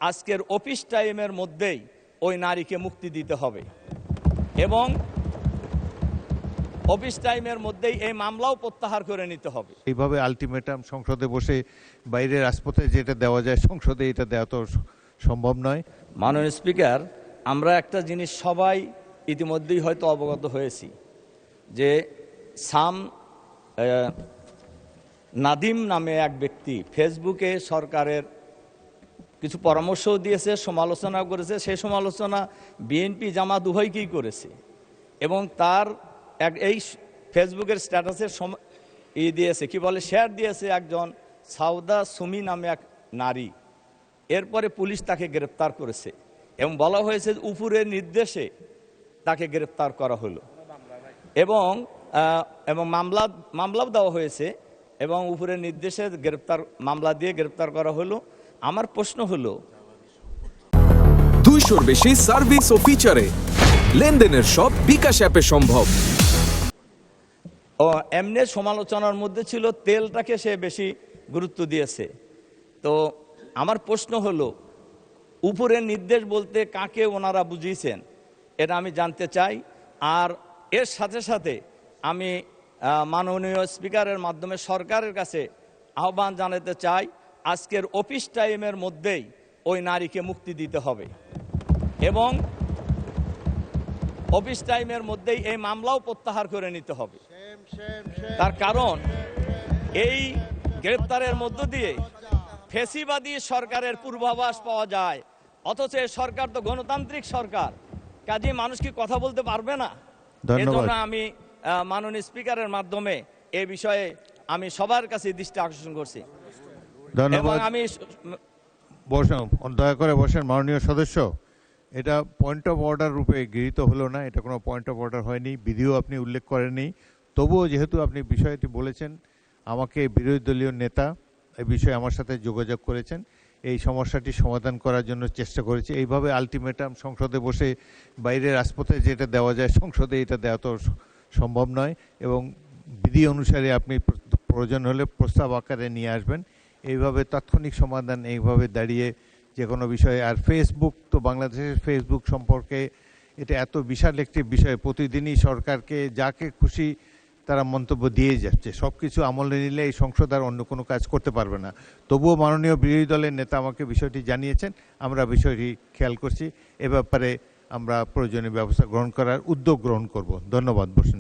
আজকের অফিস টাইমের মধ্যেই ওই নারীকে মুক্তি দিতে হবে এবং অফিস টাইমের মধ্যেই এই মামলাও প্রত্যাহার করে নিতে হবে। এইভাবে আলটিমেটাম সংসদে বসে বাইরে রাজপথে যেটা দেওয়া যায় সংসদে এটা দেওয়া তো সম্ভব নয়। মাননীয় স্পিকার, আমরা একটা জিনিস সবাই ইতিমধ্যেই হয়তো অবগত হয়েছি যে নাদিম নামে এক ব্যক্তি ফেসবুকে সরকারের কিছু পরামর্শও দিয়েছে, সমালোচনাও করেছে। সেই সমালোচনা বিএনপি জামাত উভয়কেই করেছে এবং তার এই ফেসবুকের স্ট্যাটাসের দিয়েছে, কি বলে, শেয়ার দিয়েছে একজন সাউদা সুমি নামে এক নারী। এরপরে পুলিশ তাকে গ্রেপ্তার করেছে এবং বলা হয়েছে উপরের নির্দেশে তাকে গ্রেপ্তার করা হলো এবং মামলাও দেওয়া হয়েছে এবং উপরের নির্দেশে মামলা দিয়ে গ্রেপ্তার করা হলো। আমার প্রশ্ন হলো, 200-র বেশি সার্ভিস ও ফিচারে লেনদেনের সব বিকাশ অ্যাপে সম্ভব। এমনি সমালোচনার মধ্যে ছিল তেলটাকে সে বেশি গুরুত্ব দিয়েছে। তো আমার প্রশ্ন হলো, উপরের নির্দেশ বলতে কাকে ওনারা বুঝিয়েছেন এটা আমি জানতে চাই। আর এর সাথে সাথে আমি মাননীয় স্পিকারের মাধ্যমে সরকারের কাছে আহ্বান জানাতে চাই, আজকের অফিস টাইমের মধ্যেই ওই নারীকে মুক্তি দিতে হবে এবং অফিস টাইমের মধ্যেই এই মামলাও প্রত্যাহার করে নিতে হবে। তার কারণ এই গ্রেপ্তারের মধ্য দিয়ে ফ্যাসিবাদী সরকারের পূর্বাভাস পাওয়া যায়, অথচ এই সরকার তো গণতান্ত্রিক সরকার, কাজে মানুষ কি কথা বলতে পারবে না? এজন্য আমি মাননীয় স্পিকারের মাধ্যমে এই বিষয়ে আমি সবার কাছে দৃষ্টি আকর্ষণ করছি। ধন্যবাদ। আমি দয়া করে বসেন মাননীয় সদস্য। এটা পয়েন্ট অফ অর্ডার রূপে গৃহীত হলো না, এটা কোনো পয়েন্ট অফ অর্ডার হয়নি, বিধিও আপনি উল্লেখ করেননি। তবুও যেহেতু আপনি বিষয়টি বলেছেন, আমাকে বিরোধী দলীয় নেতা এই বিষয়ে আমার সাথে যোগাযোগ করেছেন, এই সমস্যাটি সমাধান করার জন্য চেষ্টা করেছি। এইভাবে আলটিমেটাম সংসদে বসে বাইরে রাজপথে যেটা দেওয়া যায় সংসদে এটা দেওয়া তো সম্ভব নয় এবং বিধি অনুসারে আপনি প্রয়োজন হলে প্রস্তাব আকারে নিয়ে আসবেন। এইভাবে তাৎক্ষণিক সমাধান এইভাবে দাঁড়িয়ে যে কোনো বিষয়ে। আর ফেসবুক তো বাংলাদেশের ফেসবুক সম্পর্কে এটা এত বিশাল একটি বিষয়, প্রতিদিনই সরকারকে যাকে খুশি তারা মন্তব্য দিয়ে যাচ্ছে। সব কিছু আমলে নিলে এই সংসদ আর অন্য কোনো কাজ করতে পারবে না। তবুও মাননীয় বিরোধী দলের নেতা আমাকে বিষয়টি জানিয়েছেন, আমরা বিষয়টি খেয়াল করছি, এ ব্যাপারে আমরা প্রয়োজনীয় ব্যবস্থা গ্রহণ করার উদ্যোগ গ্রহণ করব। ধন্যবাদ। বসুন।